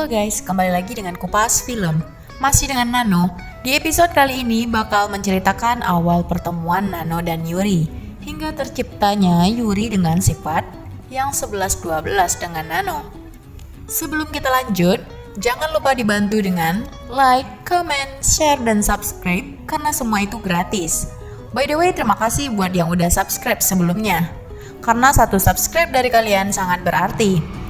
Halo guys, kembali lagi dengan Kupas Film. Masih dengan Nano. Di episode kali ini bakal menceritakan awal pertemuan Nano dan Yuri hingga terciptanya Yuri dengan sifat yang 11-12 dengan Nano. Sebelum kita lanjut, jangan lupa dibantu dengan like, comment, share, dan subscribe karena semua itu gratis. By the way, terima kasih buat yang udah subscribe sebelumnya. Karena satu subscribe dari kalian sangat berarti.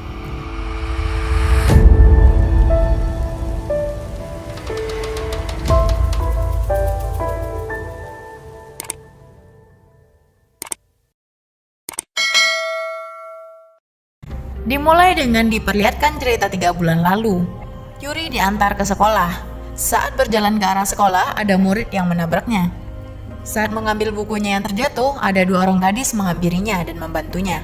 Dimulai dengan diperlihatkan cerita 3 bulan lalu. Yuri diantar ke sekolah. Saat berjalan ke arah sekolah, ada murid yang menabraknya. Saat mengambil bukunya yang terjatuh, ada 2 orang gadis menghampirinya dan membantunya.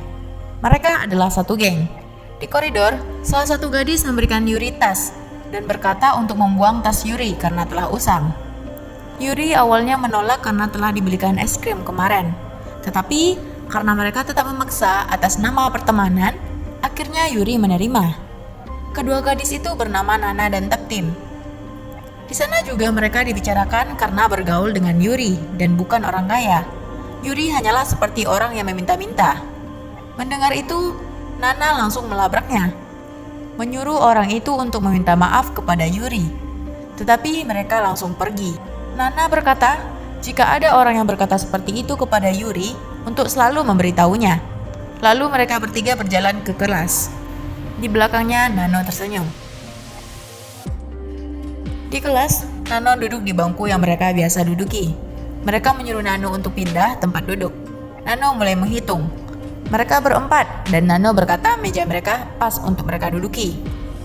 Mereka adalah satu geng. Di koridor, salah satu gadis memberikan Yuri tas dan berkata untuk membuang tas Yuri karena telah usang. Yuri awalnya menolak karena telah dibelikan es krim kemarin. Tetapi karena mereka tetap memaksa atas nama pertemanan, akhirnya Yuri menerima. Kedua gadis itu bernama Nana dan Taptim. Di sana juga mereka dibicarakan karena bergaul dengan Yuri dan bukan orang kaya. Yuri hanyalah seperti orang yang meminta-minta. Mendengar itu, Nana langsung melabraknya, menyuruh orang itu untuk meminta maaf kepada Yuri. Tetapi mereka langsung pergi. Nana berkata, jika ada orang yang berkata seperti itu kepada Yuri, untuk selalu memberitahunya. Lalu mereka bertiga berjalan ke kelas. Di belakangnya Nano tersenyum. Di kelas, Nano duduk di bangku yang mereka biasa duduki. Mereka menyuruh Nano untuk pindah tempat duduk. Nano mulai menghitung. Mereka berempat dan Nano berkata meja mereka pas untuk mereka duduki.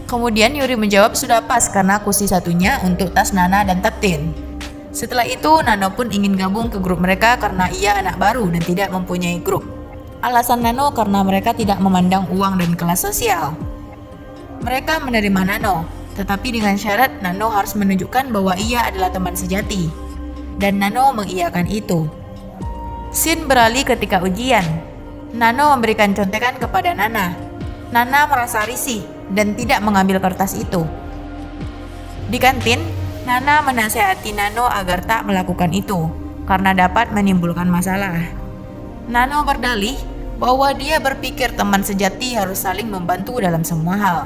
Kemudian Yuri menjawab sudah pas karena kursi satunya untuk tas Nana dan Taptim. Setelah itu Nano pun ingin gabung ke grup mereka karena ia anak baru dan tidak mempunyai grup. Alasan Nano karena mereka tidak memandang uang dan kelas sosial. Mereka menerima Nano, tetapi dengan syarat Nano harus menunjukkan bahwa ia adalah teman sejati. Dan Nano mengiyakan itu. Scene beralih ketika ujian. Nano memberikan contekan kepada Nana. Nana merasa risih dan tidak mengambil kertas itu. Di kantin, Nana menasihati Nano agar tak melakukan itu, karena dapat menimbulkan masalah. Nano berdalih bahwa dia berpikir teman sejati harus saling membantu dalam semua hal.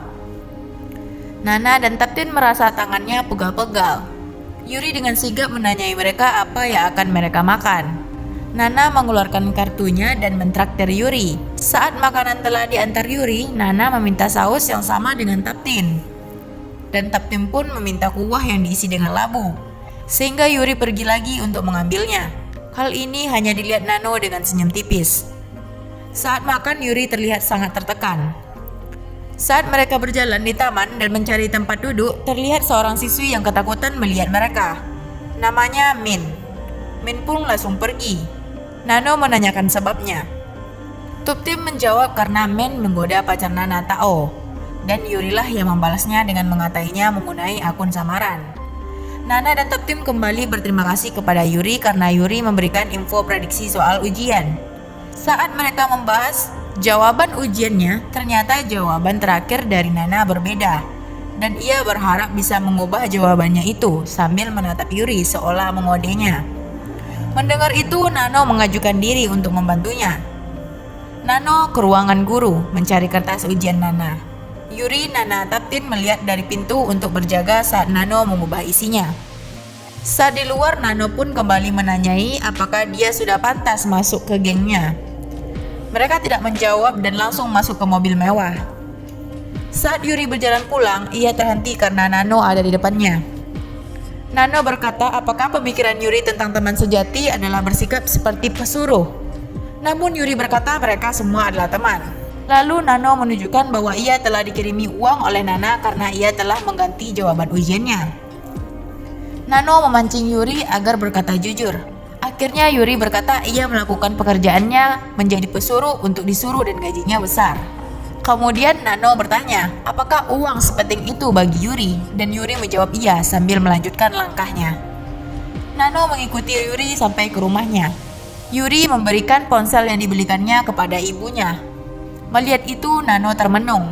Nana dan Taptim merasa tangannya pegal-pegal. Yuri dengan sigap menanyai mereka apa yang akan mereka makan. Nana mengeluarkan kartunya dan mentraktir Yuri. Saat makanan telah diantar Yuri, Nana meminta saus yang sama dengan Taptim. Dan Taptim pun meminta kuah yang diisi dengan labu. Sehingga Yuri pergi lagi untuk mengambilnya. Hal ini hanya dilihat Nano dengan senyum tipis. Saat makan, Yuri terlihat sangat tertekan. Saat mereka berjalan di taman dan mencari tempat duduk, terlihat seorang siswi yang ketakutan melihat mereka. Namanya Min. Min pun langsung pergi. Nano menanyakan sebabnya. Taptim menjawab karena Min menggoda pacar Nana Tao. Dan Yuri lah yang membalasnya dengan mengatainya menggunakan akun samaran. Nana dan Taptim kembali berterima kasih kepada Yuri karena Yuri memberikan info prediksi soal ujian. Saat mereka membahas jawaban ujiannya, ternyata jawaban terakhir dari Nana berbeda. Dan ia berharap bisa mengubah jawabannya itu sambil menatap Yuri seolah mengodenya. Mendengar itu, Nano mengajukan diri untuk membantunya. Nano ke ruangan guru mencari kertas ujian Nana. Yuri, Nana, Taptim melihat dari pintu untuk berjaga saat Nano mengubah isinya. Saat di luar, Nano pun kembali menanyai apakah dia sudah pantas masuk ke gengnya. Mereka tidak menjawab dan langsung masuk ke mobil mewah. Saat Yuri berjalan pulang, ia terhenti karena Nano ada di depannya. Nano berkata apakah pemikiran Yuri tentang teman sejati adalah bersikap seperti pesuruh. Namun Yuri berkata mereka semua adalah teman. Lalu Nano menunjukkan bahwa ia telah dikirimi uang oleh Nana karena ia telah mengganti jawaban ujiannya. Nano memancing Yuri agar berkata jujur. Akhirnya Yuri berkata ia melakukan pekerjaannya menjadi pesuruh untuk disuruh dan gajinya besar. Kemudian Nano bertanya, apakah uang sepenting itu bagi Yuri? Dan Yuri menjawab iya sambil melanjutkan langkahnya. Nano mengikuti Yuri sampai ke rumahnya. Yuri memberikan ponsel yang dibelikannya kepada ibunya. Melihat itu, Nano termenung.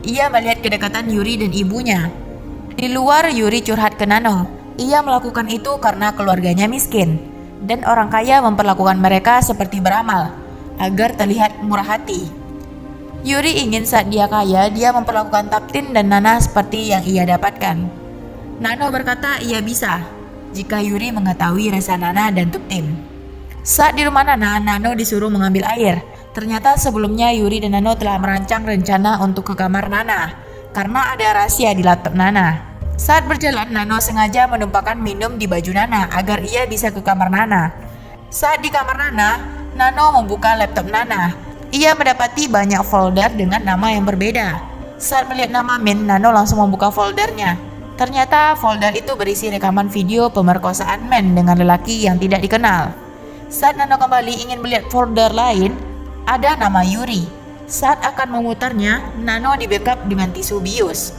ia melihat kedekatan Yuri dan ibunya. Di luar, Yuri curhat ke Nano. Ia melakukan itu karena keluarganya miskin, dan orang kaya memperlakukan mereka seperti beramal, agar terlihat murah hati. Yuri ingin saat dia kaya, dia memperlakukan Taptin dan Nana seperti yang ia dapatkan. Nano berkata ia bisa, jika Yuri mengetahui rasa Nana dan Taptin. Saat di rumah Nana, Nano disuruh mengambil air. Ternyata sebelumnya Yuri dan Nano telah merancang rencana untuk ke kamar Nana, karena ada rahasia di laptop Nana. Saat berjalan, Nano sengaja menumpahkan minum di baju Nana agar ia bisa ke kamar Nana. Saat di kamar Nana, Nano membuka laptop Nana. Ia mendapati banyak folder dengan nama yang berbeda. Saat melihat nama Min, Nano langsung membuka foldernya. Ternyata folder itu berisi rekaman video pemerkosaan Men dengan lelaki yang tidak dikenal. Saat Nano kembali ingin melihat folder lain, ada nama Yuri. Saat akan memutarnya, Nano di-backup dengan tisu bius.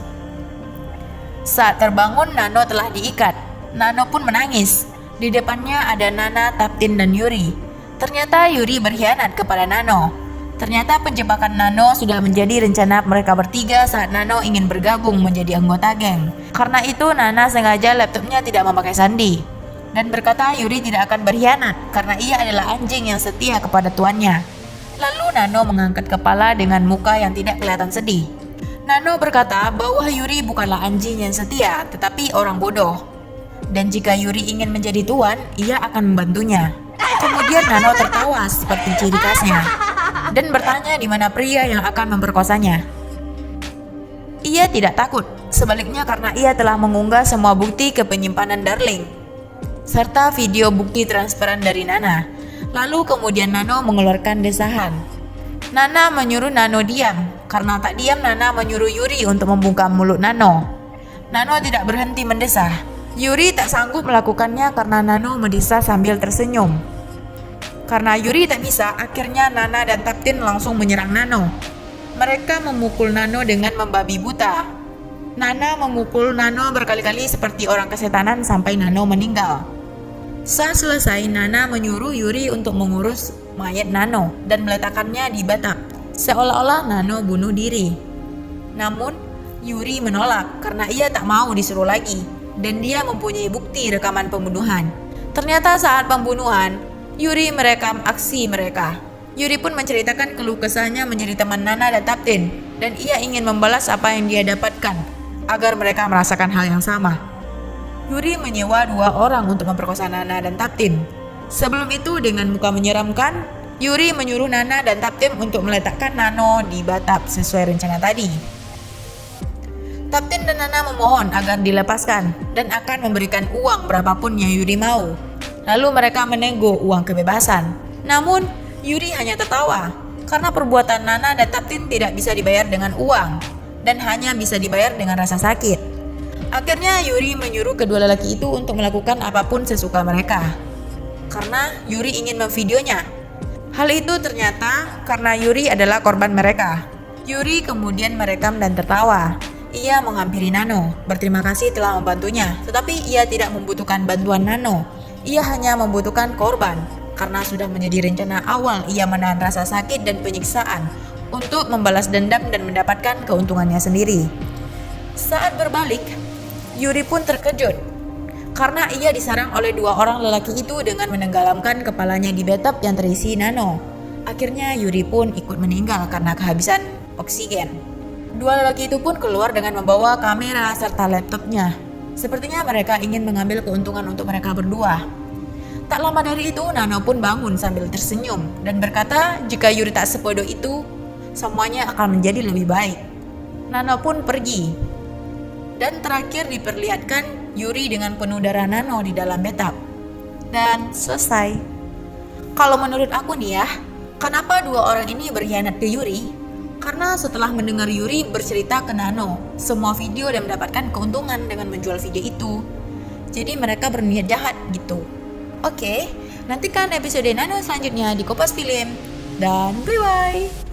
Saat terbangun, Nano telah diikat. Nano pun menangis. Di depannya ada Nana, Taptin, dan Yuri. Ternyata Yuri berkhianat kepada Nano. Ternyata penjebakan Nano sudah menjadi rencana mereka bertiga saat Nano ingin bergabung menjadi anggota geng. Karena itu, Nana sengaja laptopnya tidak memakai sandi dan berkata Yuri tidak akan berkhianat karena ia adalah anjing yang setia kepada tuannya. Lalu Nano mengangkat kepala dengan muka yang tidak kelihatan sedih. Nano berkata bahwa Yuri bukanlah anjing yang setia, tetapi orang bodoh. Dan jika Yuri ingin menjadi tuan, ia akan membantunya. Kemudian Nano tertawa seperti ciri khasnya dan bertanya di mana pria yang akan memperkosanya. Ia tidak takut, sebaliknya karena ia telah mengunggah semua bukti ke penyimpanan Darling, serta video bukti transparan dari Nana. Lalu kemudian Nano mengeluarkan desahan. Nana menyuruh Nano diam. Karena tak diam, Nana menyuruh Yuri untuk membuka mulut Nano. Nano tidak berhenti mendesah. Yuri tak sanggup melakukannya karena Nano mendesah sambil tersenyum. Karena Yuri tak bisa, akhirnya Nana dan Taptin langsung menyerang Nano. Mereka memukul Nano dengan membabi buta. Nana memukul Nano berkali-kali seperti orang kesetanan sampai Nano meninggal. Saat selesai, Nana menyuruh Yuri untuk mengurus mayat Nano dan meletakkannya di bathtub, seolah-olah Nano bunuh diri. Namun, Yuri menolak karena ia tak mau disuruh lagi, dan dia mempunyai bukti rekaman pembunuhan. Ternyata saat pembunuhan, Yuri merekam aksi mereka. Yuri pun menceritakan keluh kesahnya menjadi teman Nana dan Taptin, dan ia ingin membalas apa yang dia dapatkan, agar mereka merasakan hal yang sama. Yuri menyewa 2 orang untuk memperkosa Nana dan Taptin. Sebelum itu, dengan muka menyeramkan, Yuri menyuruh Nana dan Taptin untuk meletakkan Nano di bathtub sesuai rencana tadi. Taptin dan Nana memohon agar dilepaskan dan akan memberikan uang berapapun yang Yuri mau. Lalu mereka menego uang kebebasan. Namun, Yuri hanya tertawa karena perbuatan Nana dan Taptin tidak bisa dibayar dengan uang dan hanya bisa dibayar dengan rasa sakit. Akhirnya Yuri menyuruh kedua lelaki itu untuk melakukan apapun sesuka mereka, karena Yuri ingin memvideonya. Hal itu ternyata karena Yuri adalah korban mereka. Yuri kemudian merekam dan tertawa. Ia menghampiri Nano, berterima kasih telah membantunya, tetapi ia tidak membutuhkan bantuan Nano. Ia hanya membutuhkan korban, karena sudah menjadi rencana awal ia menahan rasa sakit dan penyiksaan untuk membalas dendam dan mendapatkan keuntungannya sendiri. Saat berbalik, Yuri pun terkejut karena ia disarang oleh 2 orang lelaki itu dengan menenggelamkan kepalanya di bathtub yang terisi Nano. Akhirnya Yuri pun ikut meninggal karena kehabisan oksigen. 2 lelaki itu pun keluar dengan membawa kamera serta laptopnya. Sepertinya mereka ingin mengambil keuntungan untuk mereka berdua. Tak lama dari itu, Nano pun bangun sambil tersenyum dan berkata jika Yuri tak sebodoh itu, semuanya akan menjadi lebih baik. Nano pun pergi. Dan terakhir diperlihatkan Yuri dengan penuh darah Nano di dalam bathtub. Dan selesai. Kalau menurut aku nih ya, kenapa 2 orang ini berkhianat ke Yuri? Karena setelah mendengar Yuri bercerita ke Nano semua video dan mendapatkan keuntungan dengan menjual video itu, jadi mereka berniat jahat gitu. Oke, nantikan episode Nano selanjutnya di Kompas Film. Dan bye-bye.